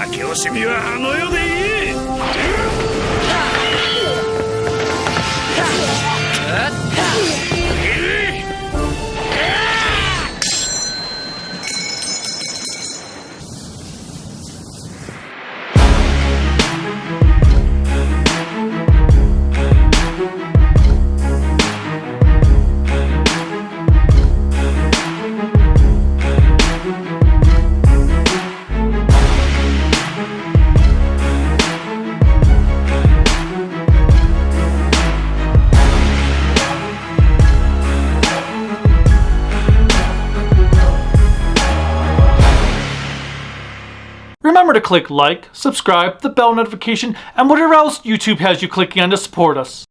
負け惜しみはあの世でいい。Remember to click like, subscribe, the bell notification, and whatever else YouTube has you clicking on to support us.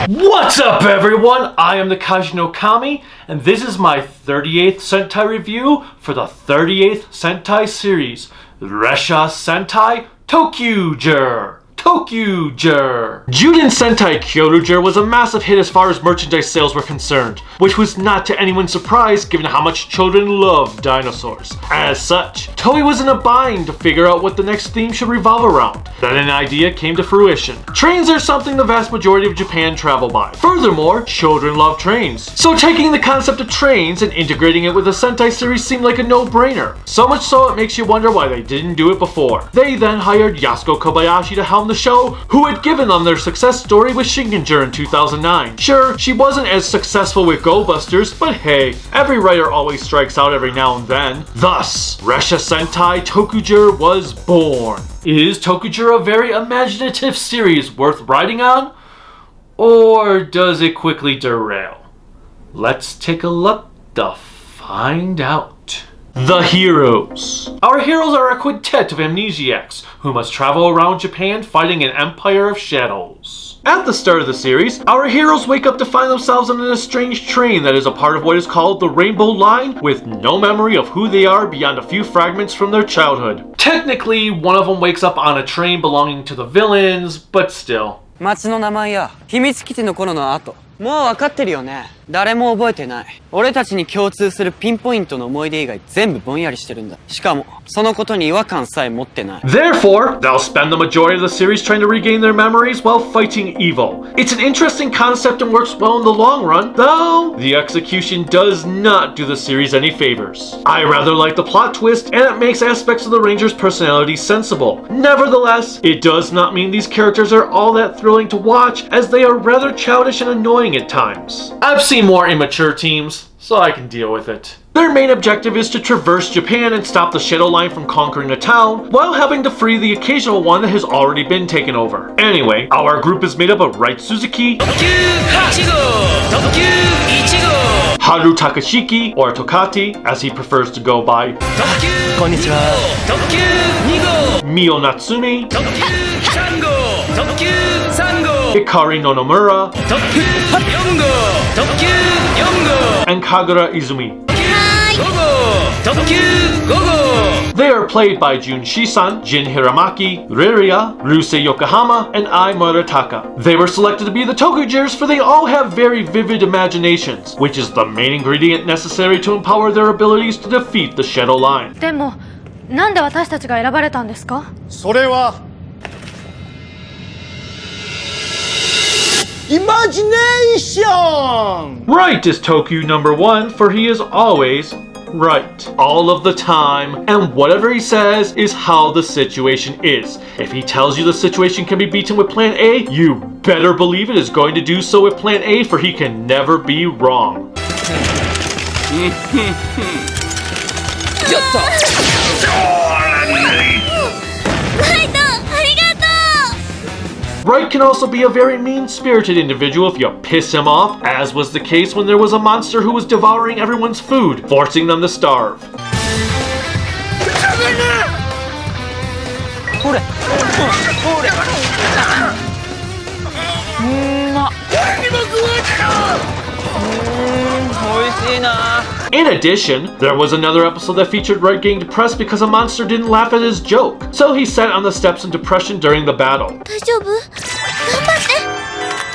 What's up everyone? I am the Kaji no Kami, and this is my 38th Sentai review for the 38th Sentai series, Ressha Sentai ToQGer. ToQGer. Juden Sentai ToQGer was a massive hit as far as merchandise sales were concerned, which was not to anyone's surprise given how much children love dinosaurs. As such, Toei was in a bind to figure out what the next theme should revolve around. Then an idea came to fruition. Trains are something the vast majority of Japan travel by. Furthermore, children love trains. So taking the concept of trains and integrating it with a Sentai series seemed like a no-brainer. So much so it makes you wonder why they didn't do it before. They then hired Yasuko Kobayashi to helm the show, who had given them their success story with Shinkenger in 2009. Sure, she wasn't as successful with Go Busters, but hey, every writer always strikes out every now and then. Thus, Ressha Sentai ToQGer was born. Is ToQGer a very imaginative series worth writing on? Or does it quickly derail? Let's take a look to find out. The heroes. Our heroes are a quintet of amnesiacs who must travel around Japan fighting an empire of shadows. At the start of the series, our heroes wake up to find themselves on an estranged train that is a part of what is called the Rainbow Line, with no memory of who they are beyond a few fragments from their childhood. Technically, one of them wakes up on a train belonging to the villains, but still. 町の名前や秘密基地の頃の後、もう分かってるよね。誰も覚えてない。俺たちに共通するピンポイントの思い出以外全部ぼんやりしてるんだ。しかもそのことに違和感さえ持ってない。Therefore, they'll spend the majority of the series trying to regain their memories while fighting evil. It's an interesting concept and works well in the long run, though the execution does not do the series any favors. I rather like the plot twist, and it makes aspects of the Rangers' personality sensible. Nevertheless, it does not mean these characters are all that thrilling to watch, as they are rather childish and annoying at times. I've seen more immature teams, so I can deal with it. Their main objective is to traverse Japan and stop the Shadow Line from conquering a town, while having to free the occasional one that has already been taken over. Anyway, our group is made up of Right Suzuki, Haru Takashiki, or Tokati, as he prefers to go by, Konnichiwa. Mio Natsumi, Hikari Nonomura, and Kagura Izumi. They are played by Jun Shisan, Jin Hiramaki, Riria, Ryusei Yokohama, and Ai Murataka. They were selected to be the ToQGers for they all have very vivid imaginations, which is the main ingredient necessary to empower their abilities to defeat the Shadow Line. でも、なんで私たちが選ばれたんですか？それはImagination! Right is Toku number 1, for he is always right. All of the time, and whatever he says is how the situation is. If he tells you the situation can be beaten with plan A, you better believe it is going to do so with plan A, for he can never be wrong. Right can also be a very mean-spirited individual if you piss him off, as was the case when there was a monster who was devouring everyone's food, forcing them to starve. In addition, there was another episode that featured Right getting depressed because a monster didn't laugh at his joke, so he sat on the steps in depression during the battle. 大丈夫？頑張って。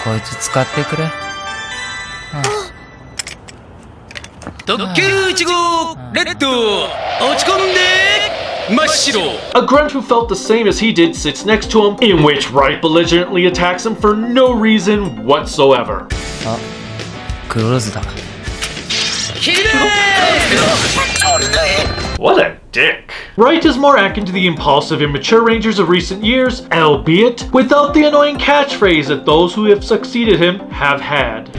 こいつ使ってくれ。A grunt who felt the same as he did sits next to him, in which Wright belligerently attacks him for no reason whatsoever. What a dick. Wright is more akin to the impulsive, immature Rangers of recent years, albeit without the annoying catchphrase that those who have succeeded him have had.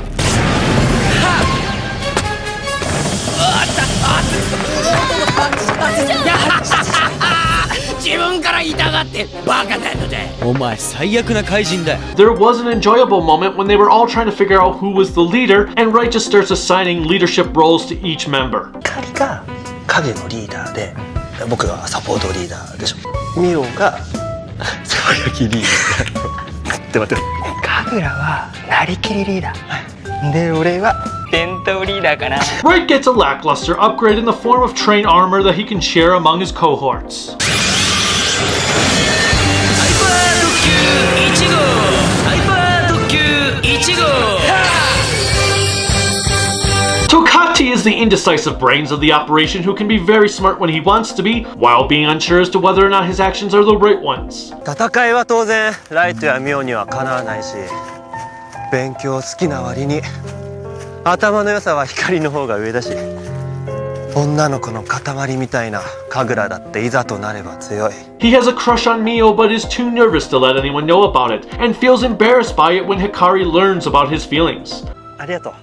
There was an enjoyable moment when they were all trying to figure out who was the leader, and Wright just starts assigning leadership roles to each member. が影のリーダーで僕がサポートリーダーでしょ。ミオがつぶやきリーダー。待って。カグラはなりきりリーダー。で俺は伝統リーダーかな。Wright gets a lackluster upgrade in the form of train armor that he can share among his cohorts. Toqgers is the indecisive brains of the operation who can be very smart when he wants to be, while being unsure as to whether or not his actions are the right ones. 戦いは当然ライトやミオにはかなわないし、勉強好きな割に頭の良さは光の方が上だし、女の子の塊みたいなカグラだっていざとなれば強い。He has a crush on Mio but is too nervous to let anyone know about it, and feels embarrassed by it when Hikari learns about his feelings. ありがとう。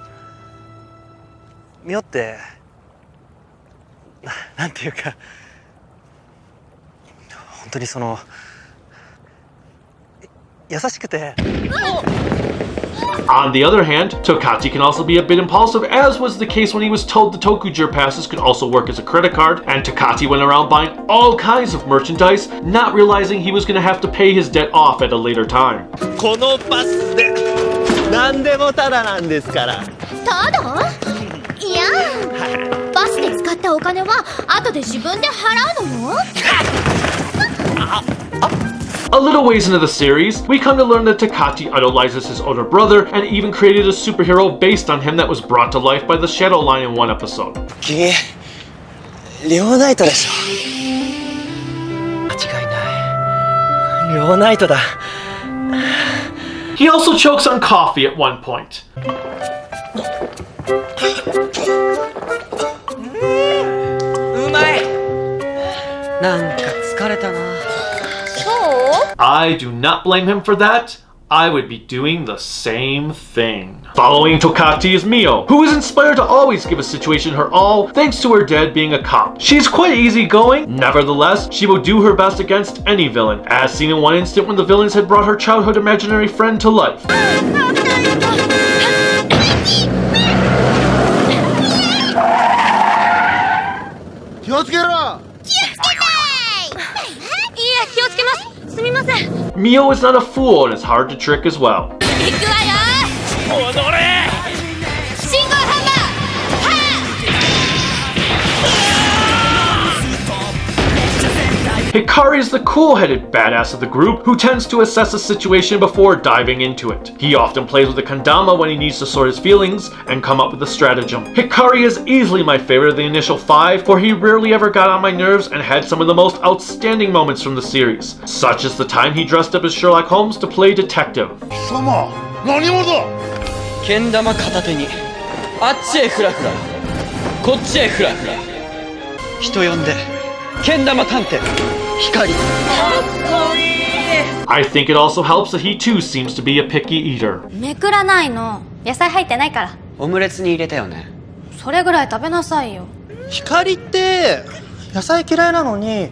ミオってなんていうか本当にその優しくて。On the other hand, Toqgers can also be a bit impulsive, as was the case when he was told the ToQGer passes could also work as a credit card, and Toqgers went around buying all kinds of merchandise, not realizing he was going to have to pay his debt off at a later time. このパスで何でもタダなんですから。ただ？いやバスで使ったお金は後で自分で払うのよ。A little ways into the series, we come to learn that Toqgers idolizes his older brother and even created a superhero based on him that was brought to life by the Shadow Line in one episode. 君リオナイトでしょ。間違いない。リオナイトだ。He also chokes on coffee at one point. うまい。なんか疲れたな。I do not blame him for that. I would be doing the same thing. Following Toqgers is Mio, who is inspired to always give a situation her all thanks to her dad being a cop. She's quite easygoing, nevertheless, she will do her best against any villain, as seen in one instant when the villains had brought her childhood imaginary friend to life. Mio is not a fool and is hard to trick as well. Hikari is the cool-headed badass of the group who tends to assess a situation before diving into it. He often plays with a kendama when he needs to sort his feelings and come up with a stratagem. Hikari is easily my favorite of the initial 5, for he rarely ever got on my nerves and had some of the most outstanding moments from the series, such as the time he dressed up as Sherlock Holmes to play detective. けん玉片手にあっちへフラフラこっちへフラフラ人呼んでけん玉探偵光。 I think it also helps that he too seems to be a picky eater. めくらないの。野菜入ってないから。オムレツに入れたよね。それぐらい食べなさいよ。光って野菜嫌いなのに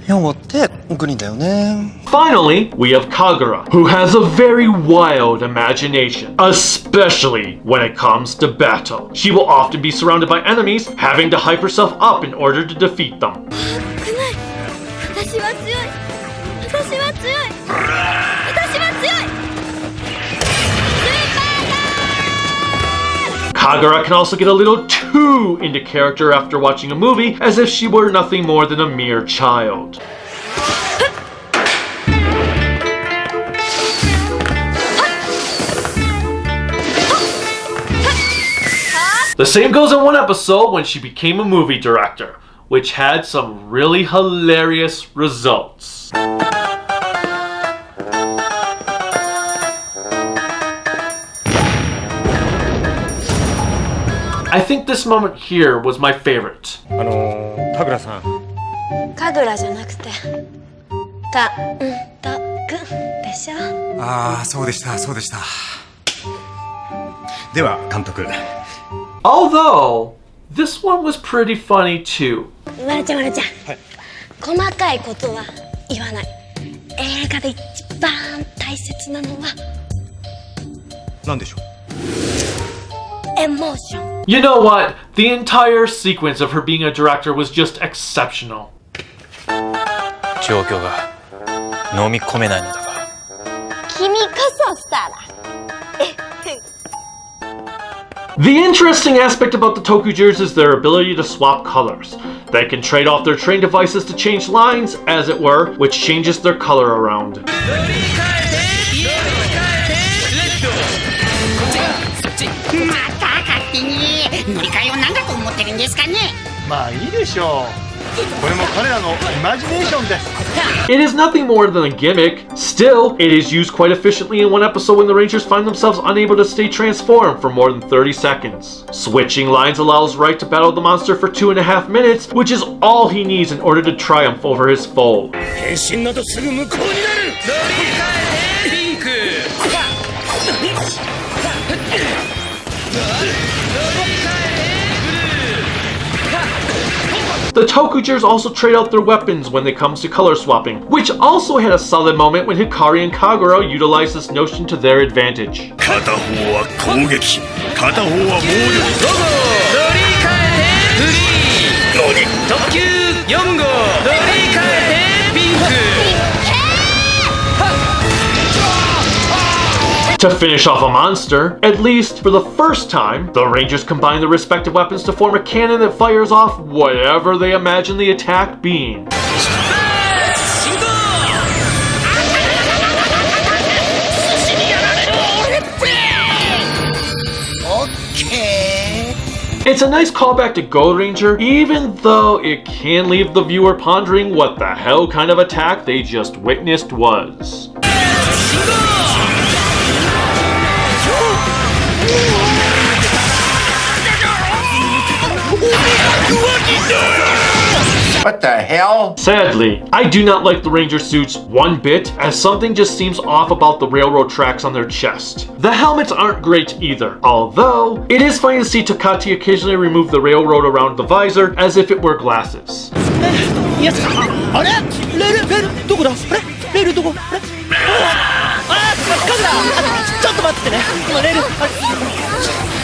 ヨゴってグリーンだよね。 Finally, we have Kagura, who has a very wild imagination, especially when it comes to battle. She will often be surrounded by enemies, having to hype herself up in order to defeat them. 私は強い。私は強い。私は強い。 Kagura can also get a little too into character after watching a movie, as if she were nothing more than a mere child. The same goes in one episode when she became a movie director, which had some really hilarious results. I think this moment here was my favorite. 田倉さん。神楽じゃなくてたんたくでしょ。ああ、そうでした、そうでした。では、監督。Although, this one was pretty funny too. まるちゃん、まるちゃん。細かいことは言わない。映画で一番大切なのは何でしょう。エモーション。You know what? The entire sequence of her being a director was just exceptional. 状況が飲み込めないのだが。君こそスターだ。The interesting aspect about the ToQGers is their ability to swap colors. They can trade off their train devices to change lines, as it were, which changes their color around. 乗り換えを何だと思ってるんですかね。まあいいでしょう。これも彼らのイマジネーションです。It is nothing more than a gimmick. Still, it is used quite efficiently in one episode when the Rangers find themselves unable to stay transformed for more than 30 seconds. Switching lines allows Wright to battle the monster for 2.5 minutes, which is all he needs in order to triumph over his foe. 変身などすぐ無効になる。乗り換えてピンク。 The ToQGers also trade out their weapons when it comes to color swapping, which also had a solid moment when Hikari and Kagura utilized this notion to their advantage. 片方は攻撃、片方は防御。乗り換えてフリー。特急4号。乗り換えてピンク。 To finish off a monster, at least for the first time, the Rangers combine their respective weapons to form a cannon that fires off whatever they imagine the attack being. It's a nice callback to Gold Ranger, even though it can leave the viewer pondering what the hell kind of attack they just witnessed was. What the hell? Sadly, I do not like the Ranger suits one bit, as something just seems off about the railroad tracks on their chest. The helmets aren't great either, although it is funny to see Takati occasionally remove the railroad around the visor as if it were glasses.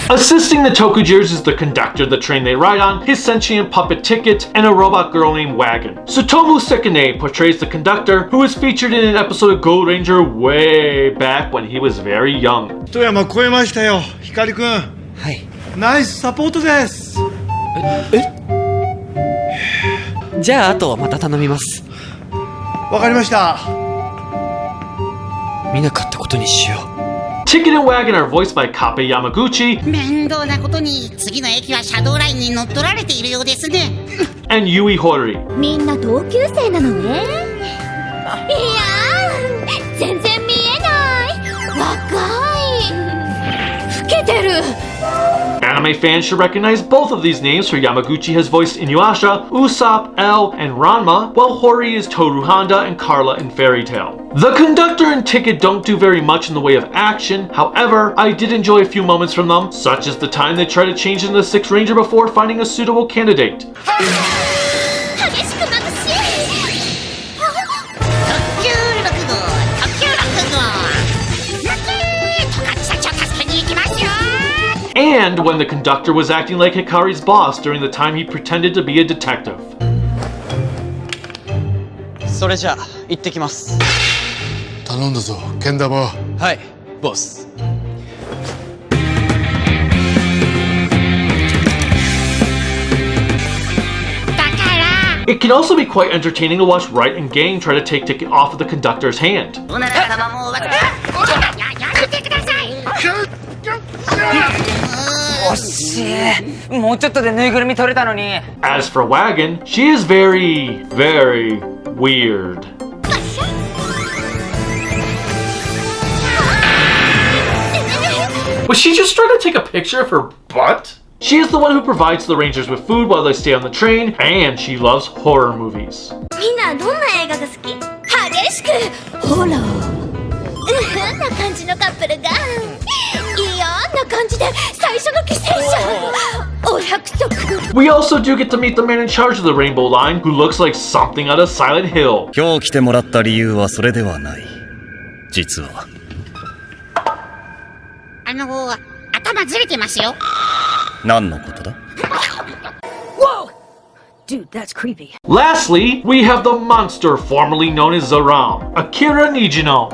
Assisting the ToQGers is the conductor of the train they ride on, his sentient puppet Ticket, and a robot girl named Wagon. Tsutomu Sekine portrays the conductor, who was featured in an episode of Gold Ranger way back when he was very young. 富山超えましたよ、光くん。はい。ナイスサポートです。じゃああとはまた頼みます。わかりました。見なかったことにしよう。 Ticket and Wagon are voiced by Kappe Yamaguchi. 面倒なことに次の駅はシャドーラインに乗っ取られているようですね。And Yui Hori. みんな同級生なのね。いやー、全然見えない。若い。老けてる。 Anime fans should recognize both of these names, for Yamaguchi has voiced Inuyasha, Usopp, L, and Ranma, while Hori is Toru Honda and Carla in Fairy Tail. The conductor and Ticket don't do very much in the way of action, however, I did enjoy a few moments from them, such as the time they try to change into the 6th Ranger before finding a suitable candidate. 激しく眩しい。特急6号、特急6号。十勝社長助けに行きますよ。 And when the conductor was acting like Hikari's boss during the time he pretended to be a detective. それじゃあ行ってきます。頼んだぞ、けん玉。はい、ボス。 It can also be quite entertaining to watch Wright and gang try to take Ticket off of the conductor's hand. おなら様もやめてください。惜しい。もうちょっとでぬいぐるみ取れたのに。 As for Wagon, she is very, very weird. Was she just trying to take a picture of her butt? She is the one who provides the Rangers with food while they stay on the train, and she loves horror movies. みんなどんな映画が好き？激しくホラーな感じのカップルが嫌な感じで最初の犠牲者お約束 We also do get to meet the man in charge of the Rainbow Line, who looks like something out of Silent Hill. 今日来てもらった理由はそれではない。実は頭ずれてますよ。何のことだ？ Dude, that's creepy. Lastly, we have the monster formerly known as Zaram, Akira Nijino,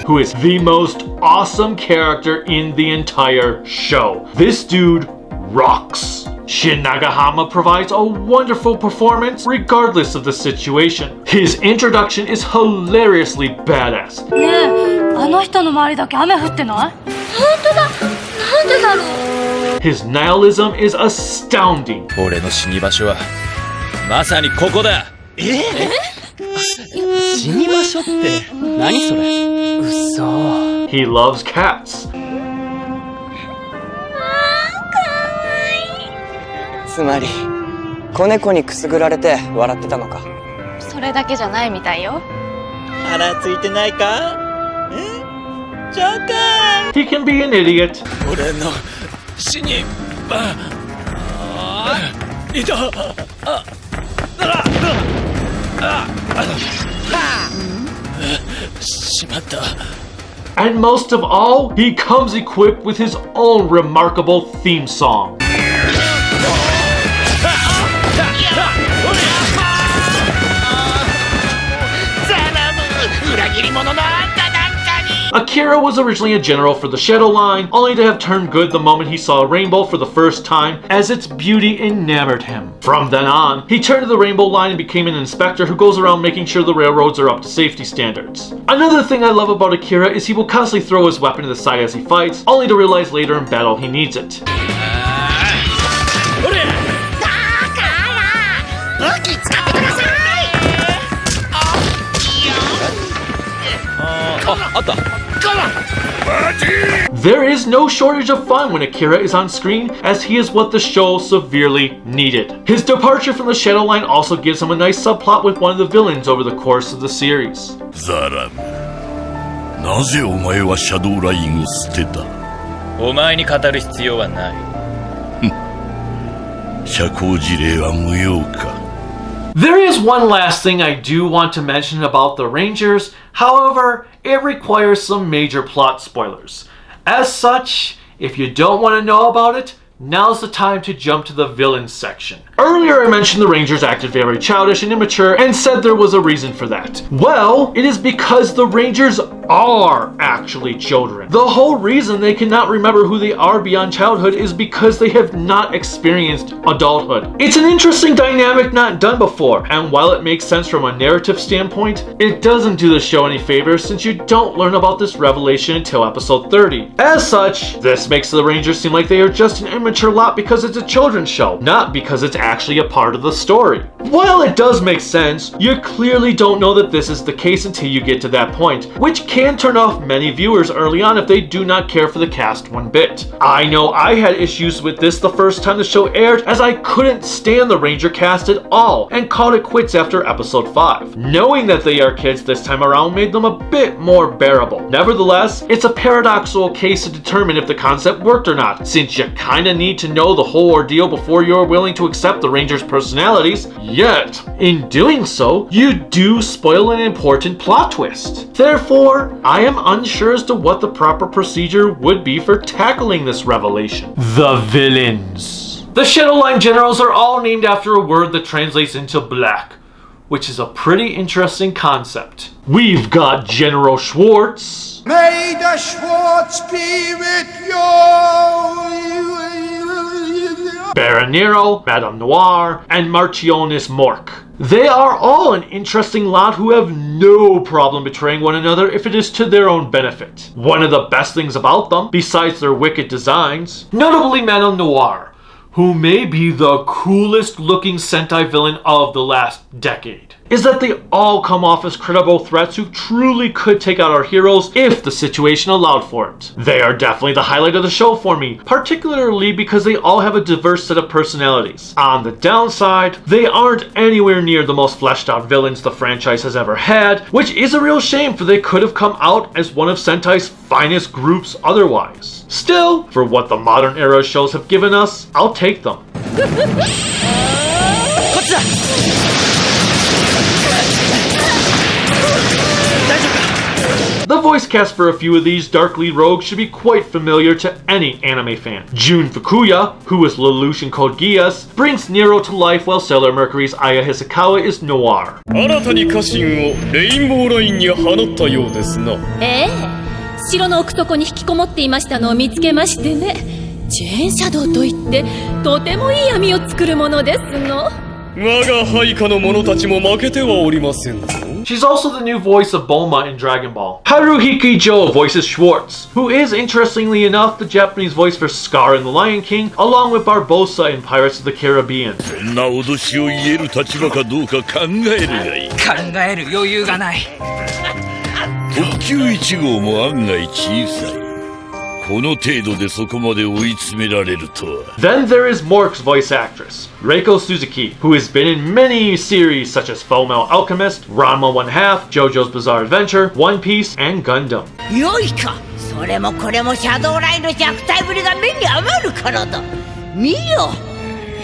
who is the most awesome character in the entire show. This dude rocks. Shin Nagahama provides a wonderful performance regardless of the situation. His introduction is hilariously badass. ねえ、あの人の周りだけ雨降ってない？本当だなんでだろう His nihilism is astounding. 俺の死に場所はまさにここだ。死に場所って何それ？嘘。 He loves cats. つまり子猫にくすぐられて笑ってたのか。それだけじゃないみたいよ。腹ついてないか？ジョーカー He can be an idiot. 俺の死に場。いた。しまった。 And most of all, he comes equipped with his own remarkable theme song. Akira was originally a general for the Shadow Line, only to have turned good the moment he saw a rainbow for the first time, as its beauty enamored him. From then on, he turned to the Rainbow Line and became an inspector who goes around making sure the railroads are up to safety standards. Another thing I love about Akira is he will constantly throw his weapon to the side as he fights, only to realize later in battle he needs it. 武器使ってください。あった。 There is no shortage of fun when Akira is on screen, as he is what the show severely needed. His departure from the Shadow Line also gives him a nice subplot with one of the villains over the course of the series. ザラム、なぜお前はシャドウラインを捨てた？お前に語る必要はない。社交辞令は無用か。 There is one last thing I do want to mention about the Rangers, however, it requires some major plot spoilers. As such, if you don't want to know about it, now's the time to jump to the villains section. Earlier I mentioned the Rangers acted very childish and immature and said there was a reason for that. Well, it is because the Rangers are actually children. The whole reason they cannot remember who they are beyond childhood is because they have not experienced adulthood. It's an interesting dynamic not done before, and while it makes sense from a narrative standpoint, it doesn't do the show any favors since you don't learn about this revelation until episode 30. As such, this makes the Rangers seem like they are just an immature lot because it's a children's show, not because it's actually a part of the story. While it does make sense, you clearly don't know that this is the case until you get to that point, which can turn off many viewers early on if they do not care for the cast one bit. I know I had issues with this the first time the show aired, as I couldn't stand the Ranger cast at all and called it quits after episode 5. Knowing that they are kids this time around made them a bit more bearable. Nevertheless, it's a paradoxical case to determine if the concept worked or not, since you kinda need to know the whole ordeal before you're willing to accept the Rangers' personalities, yet, in doing so, you do spoil an important plot twist. Therefore, I am unsure as to what the proper procedure would be for tackling this revelation. The villains. The Shadow Line generals are all named after a word that translates into black, which is a pretty interesting concept. We've got General Schwartz. May the Schwartz be with you. Baron Nero, Madame Noir, and Marchioness Mork. They are all an interesting lot who have no problem betraying one another if it is to their own benefit. One of the best things about them, besides their wicked designs, notably Madame Noir, who may be the coolest looking Sentai villain of the last decade, is that they all come off as credible threats who truly could take out our heroes if the situation allowed for it. They are definitely the highlight of the show for me, particularly because they all have a diverse set of personalities. On the downside, they aren't anywhere near the most fleshed out villains the franchise has ever had, which is a real shame, for they could have come out as one of Sentai's finest groups otherwise. Still, for what the modern era shows have given us, I'll take them. The voice cast for a few of these dark lead rogues should be quite familiar to any anime fan. Jun Fukuya, who is Lelouch in Toqgers, brings Nero to life, while Sailor Mercury's Aya Hisakawa is Noir. 新たに家臣をレインボーラインに放ったようですな。ええ、城の奥底に引きこもっていましたのを見つけましてね。チェーンシャドウといってとてもいい網を作るものですの。我が配下の者たちも負けてはおりませんぞ。 She's also the new voice of Bulma in Dragon Ball. Haruhiki Jo voices Schwartz, who is, interestingly enough, the Japanese voice for Scar in The Lion King, along with Barbossa in Pirates of the Caribbean. そんな脅しを言える立場かどうか考えるがいい。考える余裕がない。特急1号も案外小さい。この程度でそこまで追い詰められるとは。 Then there is Mork's voice actress, Reiko Suzuki, who has been in many series such as Fullmetal Alchemist, Ranma 1/2, JoJo's Bizarre Adventure, One Piece, and Gundam. よいか、それもこれもシャドウラインの弱体ぶりが目に余るからだ。見よ、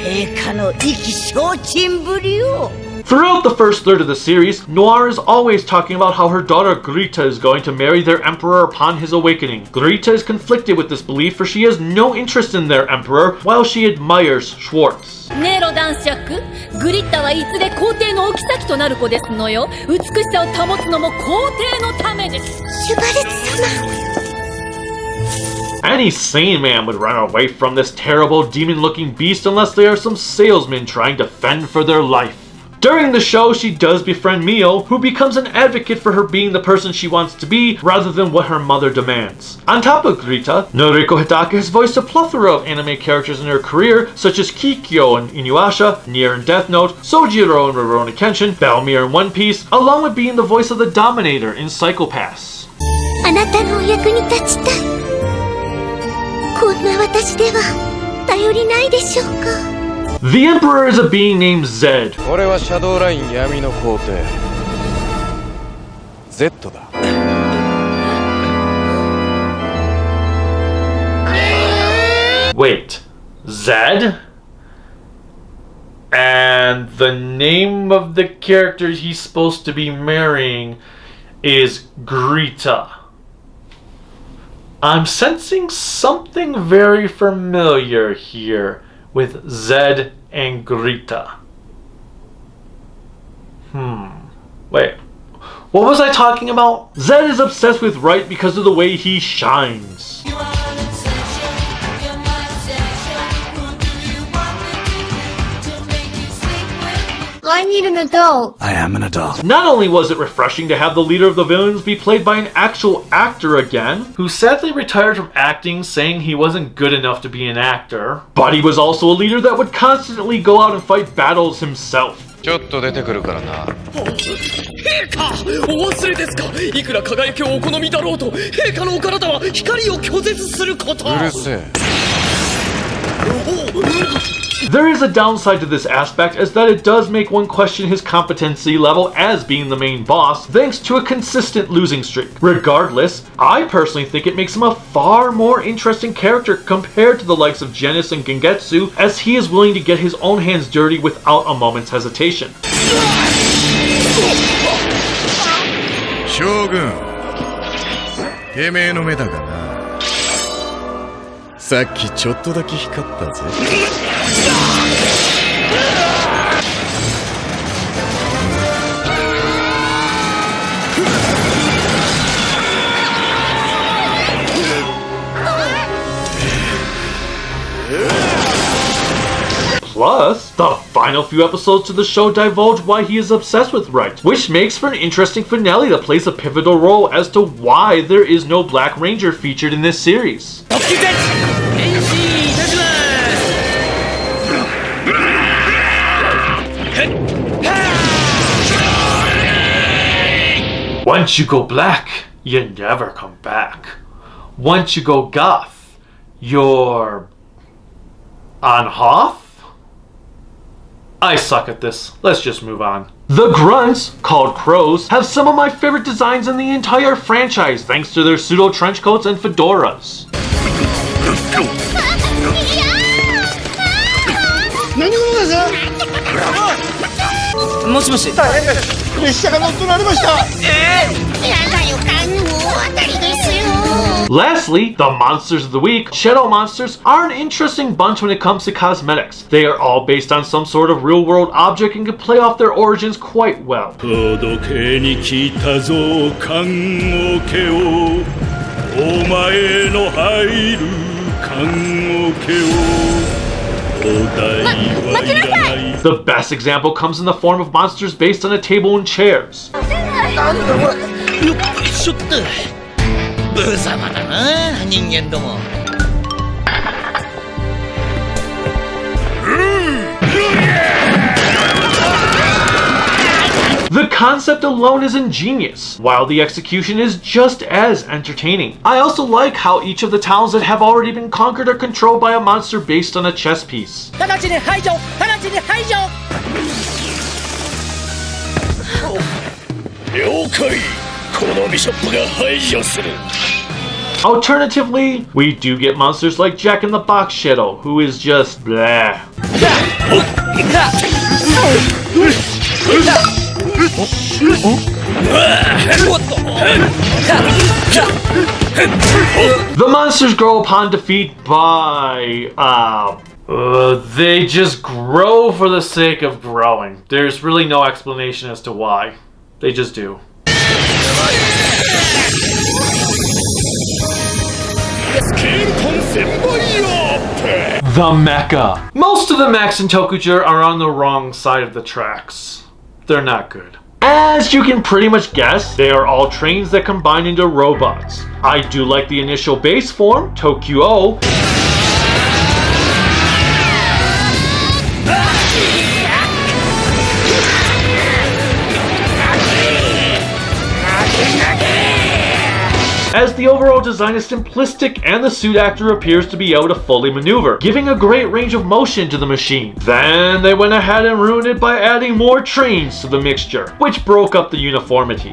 陛下の意気消沈ぶりを。 Throughout the first third of the series, Noir is always talking about how her daughter Grita is going to marry their emperor upon his awakening. Grita is conflicted with this belief, for she has no interest in their emperor, while she admires Schwartz. ネロ男爵、グリッタはいずれ皇帝のお妃となる子ですのよ。美しさを保つのも皇帝のためです。シュバルツ様。 Any sane man would run away from this terrible demon-looking beast unless they are some salesmen trying to fend for their life. During the show, she does befriend Mio, who becomes an advocate for her being the person she wants to be rather than what her mother demands. On top of Grita, Noriko Hidaka has voiced a plethora of anime characters in her career, such as Kikyo in Inuyasha, Nier in Death Note, Sojiro in Rurouni Kenshin, Balmir in One Piece, along with being the voice of the Dominator in Psycho Pass. あなたのお役に立ちたい。こんな私では頼りないでしょうか。 The Emperor is a being named Zed. 俺はシャドウライン闇の皇帝 Z だ。Wait, Zed? And the name of the character he's supposed to be marrying is Grita. I'm sensing something very familiar here with Zed and Grita. Wait, what was I talking about? Zed is obsessed with Right because of the way he shines. I need an adult. I am an adult. Not only was it refreshing to have the leader of the villains be played by an actual actor again, who sadly retired from acting saying he wasn't good enough to be an actor, but he was also a leader that would constantly go out and fight battles himself. ちょっと出てくるからな。陛下、お忘れですか。いくら輝きをお好みだろうと、陛下のお体は光を拒絶すること。うるせえ。 There is a downside to this aspect, as that it does make one question his competency level as being the main boss, thanks to a consistent losing streak. Regardless, I personally think it makes him a far more interesting character compared to the likes of Genis and Gengetsu, as he is willing to get his own hands dirty without a moment's hesitation. 将軍、てめえの目だがな。さっきちょっとだけ光ったぜ。Plus, the final few episodes of the show divulge why he is obsessed with Right, which makes for an interesting finale that plays a pivotal role as to why there is no Black Ranger featured in this series. Once you go black, you never come back. Once you go goth, you're on Hoth? I suck at this. Let's just move on. The grunts, called crows, have some of my favorite designs in the entire franchise thanks to their pseudo trench coats and fedoras. Lastly, the monsters of the week, Shadow Monsters, are an interesting bunch when it comes to cosmetics. They are all based on some sort of real-world object and can play off their origins quite well. The best example comes in the form of monsters based on a table and chairs. The concept alone is ingenious, while the execution is just as entertaining. I also like how each of the towns that have already been conquered are controlled by a monster based on a chess piece. Alternatively, we do get monsters like Jack in the Box Shadow, who is just blah. The monsters grow upon defeat by, they just grow for the sake of growing. There's really no explanation as to why. They just do. The Mecha. Most of the mechs in ToQGer are on the wrong side of the tracks. They're not good. As you can pretty much guess, they are all trains that combine into robots. I do like the initial base form, ToQo. As the overall design is simplistic and the suit actor appears to be able to fully maneuver, giving a great range of motion to the machine. Then they went ahead and ruined it by adding more trains to the mixture, which broke up the uniformity.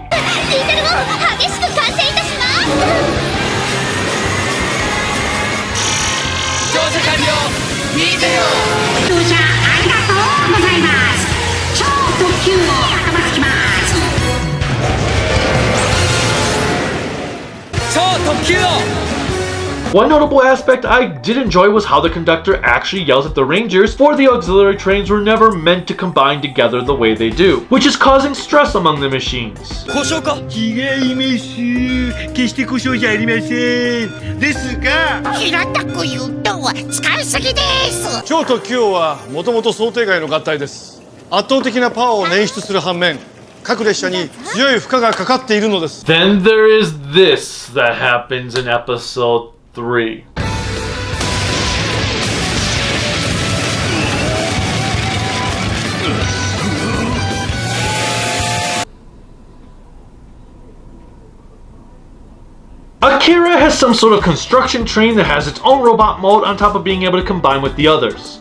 One notable aspect I did enjoy was how the conductor actually yells at the Rangers, for the auxiliary trains were never meant to combine together the way they do, which is causing stress among the machines. Then there is this that happens in episode 3. Akira has some sort of construction train that has its own robot mode on top of being able to combine with the others.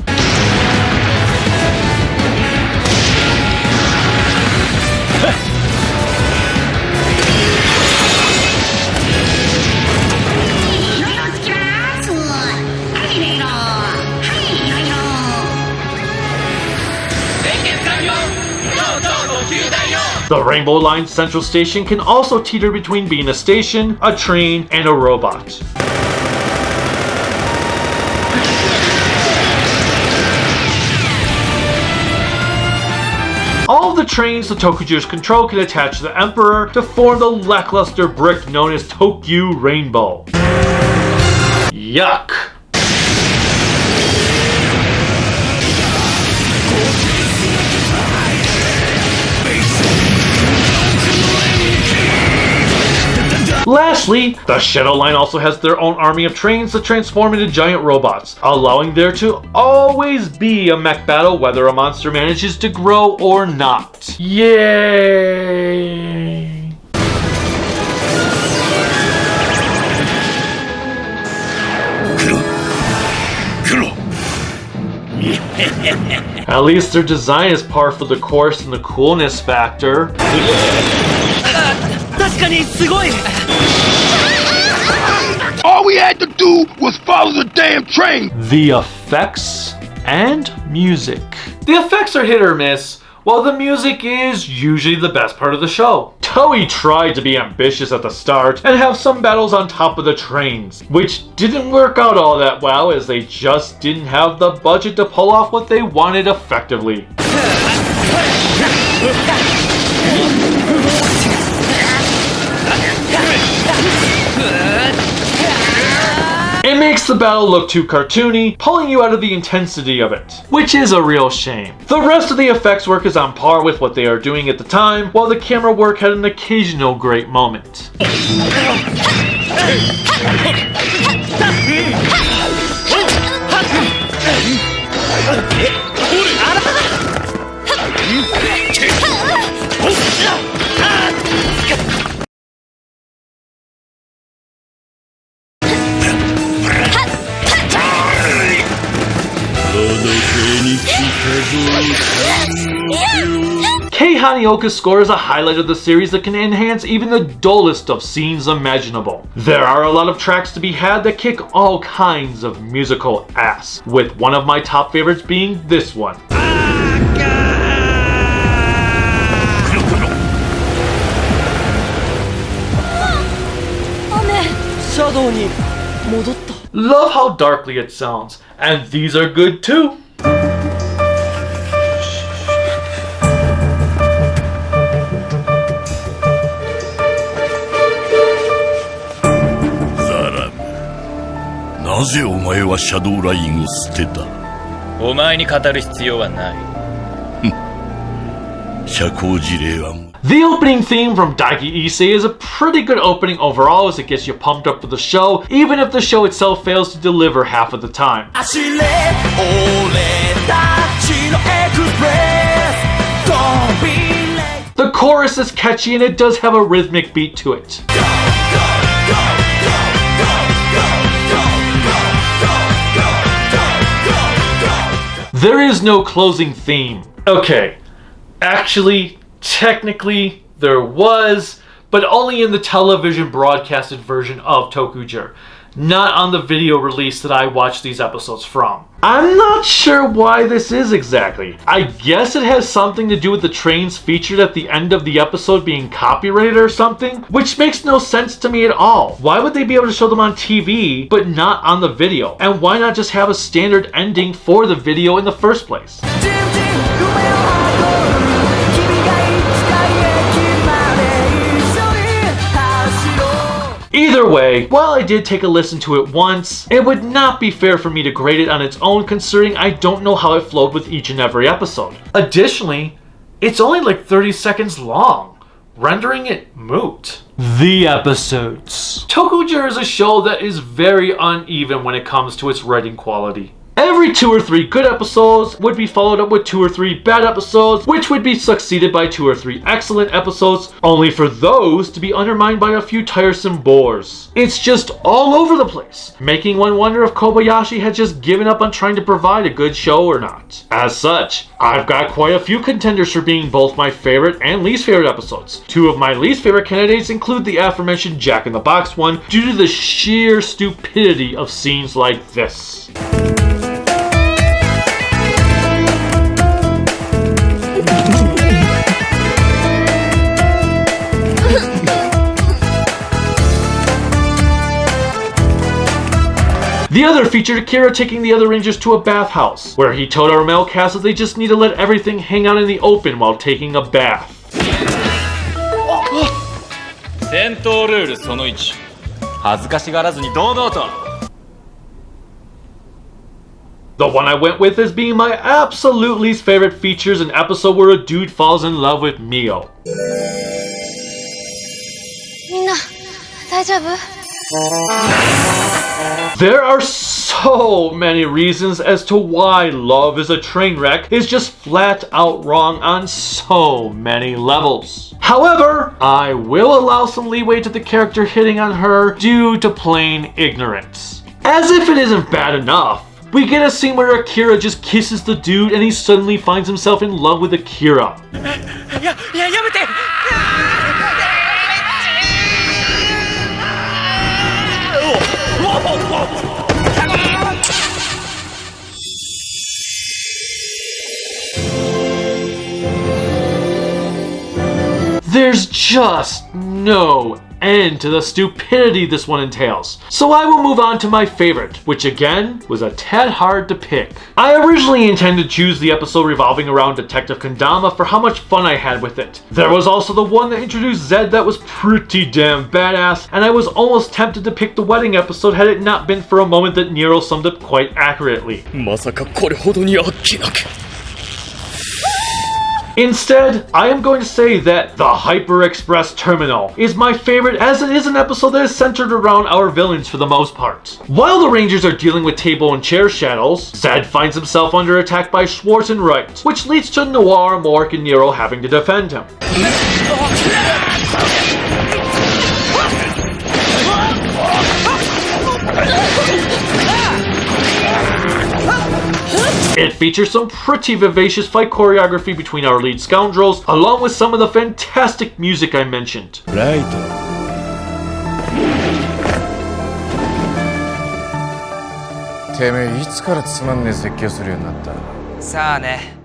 The Rainbow Line Central Station can also teeter between being a station, a train, and a robot. All of the trains the ToQGers control can attach to the Emperor to form the lackluster brick known as Tokyu Rainbow. Yuck! Lastly, the Shadow Line also has their own army of trains that transform into giant robots, allowing there to always be a mech battle whether a monster manages to grow or not. Yay! At least their design is par for the course in the coolness factor. All we had to do was follow the damn train. The effects and music. The effects are hit or miss, while the music is usually the best part of the show. Toei tried to be ambitious at the start and have some battles on top of the trains, which didn't work out all that well as they just didn't have the budget to pull off what they wanted effectively. It makes the battle look too cartoony, pulling you out of the intensity of it, which is a real shame. The rest of the effects work is on par with what they are doing at the time, while the camera work had an occasional great moment. Kei Hanioka's score is a highlight of the series that can enhance even the dullest of scenes imaginable. There are a lot of tracks to be had that kick all kinds of musical ass, with one of my top favorites being this one. Love how darkly it sounds, and these are good too. Zaran, なぜお前はシャドウラインを捨てた？お前に語る必要はない。社交辞令は The opening theme from Daiki Issei is a pretty good opening overall as it gets you pumped up for the show, even if the show itself fails to deliver half of the time. The chorus is catchy and it does have a rhythmic beat to it. There is no closing theme. Okay, actually, technically, there was, but only in the television broadcasted version of ToQGer, not on the video release that I watched these episodes from. I'm not sure why this is exactly. I guess it has something to do with the trains featured at the end of the episode being copyrighted or something, which makes no sense to me at all. Why would they be able to show them on TV, but not on the video? And why not just have a standard ending for the video in the first place? Either way, while I did take a listen to it once, it would not be fair for me to grade it on its own considering I don't know how it flowed with each and every episode. Additionally, it's only like 30 seconds long, rendering it moot. The episodes. ToQGer is a show that is very uneven when it comes to its writing quality. Every 2 or 3 good episodes would be followed up with 2 or 3 bad episodes, which would be succeeded by 2 or 3 excellent episodes, only for those to be undermined by a few tiresome bores. It's just all over the place, making one wonder if Kobayashi had just given up on trying to provide a good show or not. As such, I've got quite a few contenders for being both my favorite and least favorite episodes. 2 of my least favorite candidates include the aforementioned Jack in the Box one, due to the sheer stupidity of scenes like this. The other featured Akira taking the other rangers to a bathhouse, where he told our male cast that they just need to let everything hang out in the open while taking a bath. 戦闘ルールその1、恥ずかしがらずに堂々と。 The one I went with as being my absolute least favorite features an episode where a dude falls in love with Mio. みんな大丈夫？ There are so many reasons as to why Love is a Train Wreck is just flat out wrong on so many levels. However, I will allow some leeway to the character hitting on her due to plain ignorance. As if it isn't bad enough, we get a scene where Akira just kisses the dude and he suddenly finds himself in love with Akira. There's just no end to the stupidity this one entails. So I will move on to my favorite, which again was a tad hard to pick. I originally intended to choose the episode revolving around Detective Kendama for how much fun I had with it. There was also the one that introduced Zed that was pretty damn badass, and I was almost tempted to pick the wedding episode had it not been for a moment that Nero summed up quite accurately. Instead, I am going to say that the Hyper Express Terminal is my favorite, as it is an episode that is centered around our villains for the most part. While the Rangers are dealing with table and chair shadows, Zed finds himself under attack by Schwartz and Wright, which leads to Noir, Mork, and Nero having to defend him. It features some pretty vivacious fight choreography between our lead scoundrels, along with some of the fantastic music I mentioned. Right.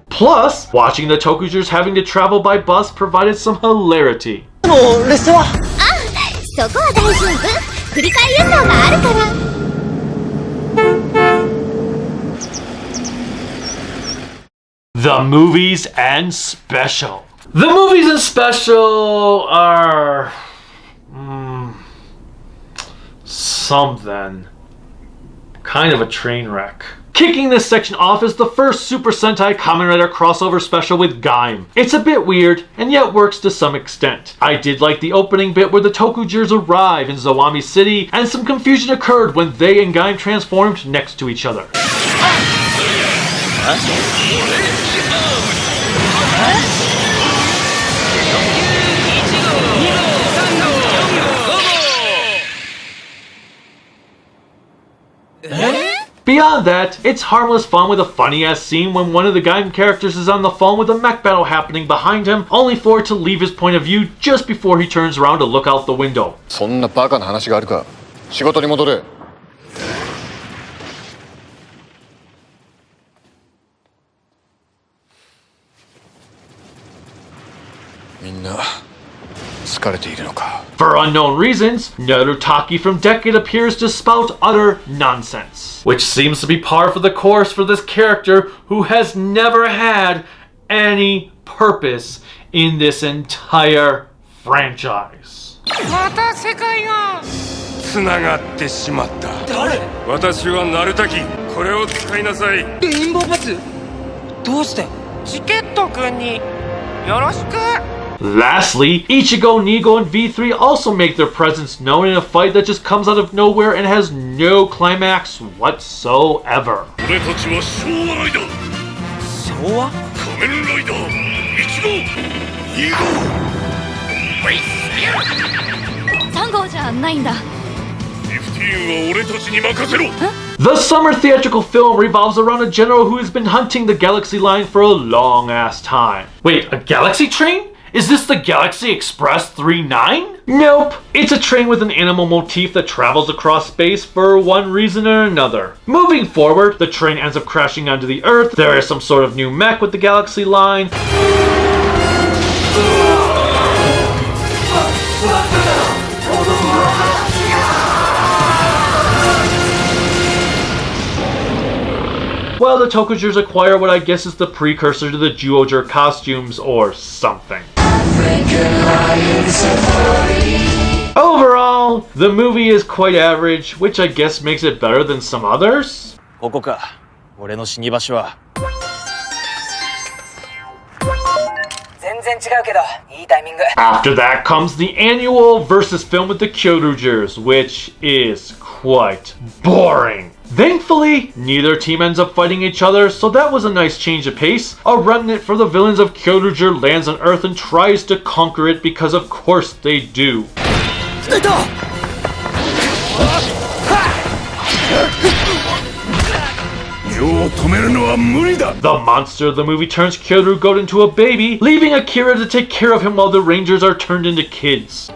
Plus, watching the ToQGers having to travel by bus provided some hilarity. そこは大丈夫。振り替え輸送があるから。 The movies and special. The movies and special are something. Kind of a train wreck. Kicking this section off is the first Super Sentai Kamen Rider crossover special with Gaim. It's a bit weird, and yet works to some extent. I did like the opening bit where the ToQGers arrive in Zawami City, and some confusion occurred when they and Gaim transformed next to each other. Beyond that, it's harmless fun with a funny-ass scene when one of the Gaim characters is on the phone with a mech battle happening behind him, only for it to leave his point of view just before he turns around to look out the window. そんなバカな話があるか。仕事に戻れ。みんな疲れているのか。 For unknown reasons, Narutaki from Decade appears to spout utter nonsense, which seems to be par for the course for this character who has never had any purpose in this entire franchise. また世界がつながってしまった。誰？私はナルタキ。これを使いなさい。レインボーパス？どうして？チケット君によろしく。 Lastly, Ichigo, Nigo, and V3 also make their presence known in a fight that just comes out of nowhere and has no climax whatsoever. 俺たちは昭和ライダー。昭和？仮面ライダー。1号、2号。3号じゃないんだ。15は俺たちに任せろ。 The summer theatrical film revolves around a general who has been hunting the Galaxy line for a long-ass time. Wait, a Galaxy train? Is this the Galaxy Express 39? Nope. It's a train with an animal motif that travels across space for one reason or another. Moving forward, the train ends up crashing onto the Earth. There is some sort of new mech with the Galaxy line. Well, the ToQGers acquire what I guess is the precursor to the Zyuohger costumes or something. Overall, the movie is quite average, which I guess makes it better than some others. ここか。俺の死に場所は。全 After that comes the annual versus film with the tokuaannetwork.bsky.social, which is quite boring. Thankfully, neither team ends up fighting each other, so that was a nice change of pace. A remnant for the villains of tokuaannetwork.bsky lands on Earth and tries to conquer it because of course they do. The monster of the movie turns Kyoru Goat into a baby, leaving Akira to take care of him while the Rangers are turned into kids.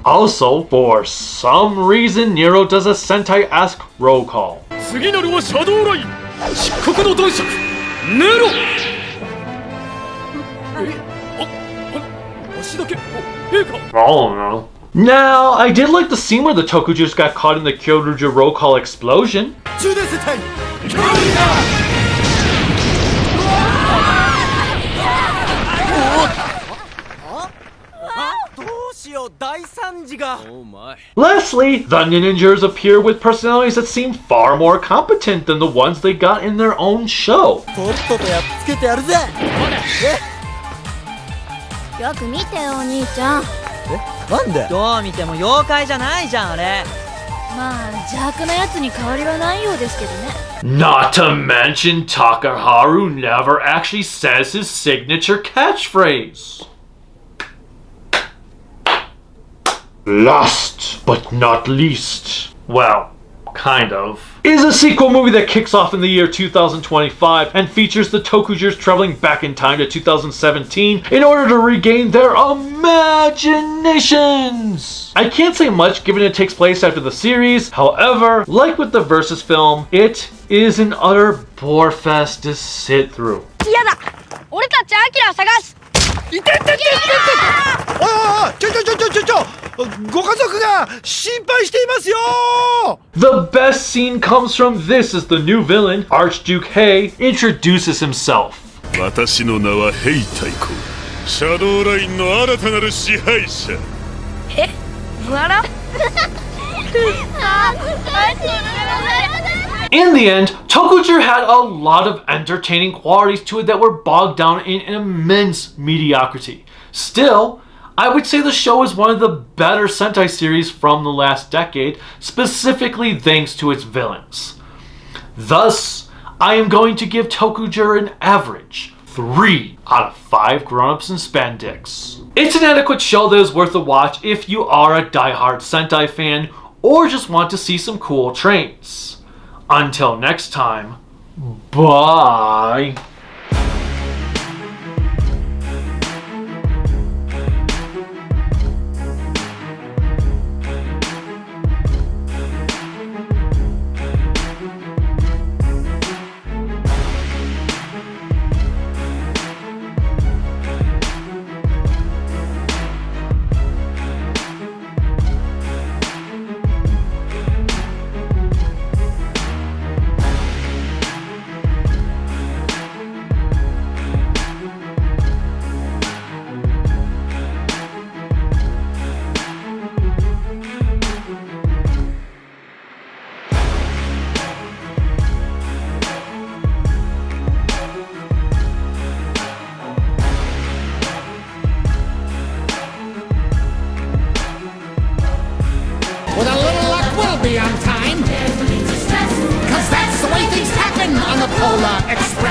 Also, for some reason, Nero does a Sentai-esque roll call. Oh no. Now, I did like the scene where the tokuaannetwork got caught in the tokuaannetwork roll call explosion. Lastly, the ninjas appear with personalities that seem far more competent than the ones they got in their own show. よく見てよお兄ちゃん。なんで？どう見ても妖怪じゃないじゃんあれ。まあ邪悪なやつに変わりはないようですけどね。Not to mention Takaharu never actually says his signature catchphrase. Last but not least, well, kind of, is a sequel movie that kicks off in the year 2025 and features the tokuaannetwork traveling back in time to 2017 in order to regain their imaginations. I can't say much given it takes place after the series, however, like with the Versus film, it is an utter bore fest to sit through. 嫌だ俺たちアキラを探すいてててててておいおいちょご家族が心配していますよ The best scene comes from this as the new villain, Archduke Hei, introduces himself. 私の名はヘイ太鼓シャドウラインの新たなる支配者え笑 In the end, tokuaannetwork had a lot of entertaining qualities to it that were bogged down in immense mediocrity. Still, I would say the show is one of the better Sentai series from the last decade, specifically thanks to its villains. Thus, I am going to give tokuaannetwork an average 3 out of 5 grown-ups in spandex. It's an adequate show that is worth a watch if you are a diehard Sentai fan or just want to see some cool trains. Until next time, bye! With a little luck, we'll be on time. 'Cause that's the way things happen on the Polar Express.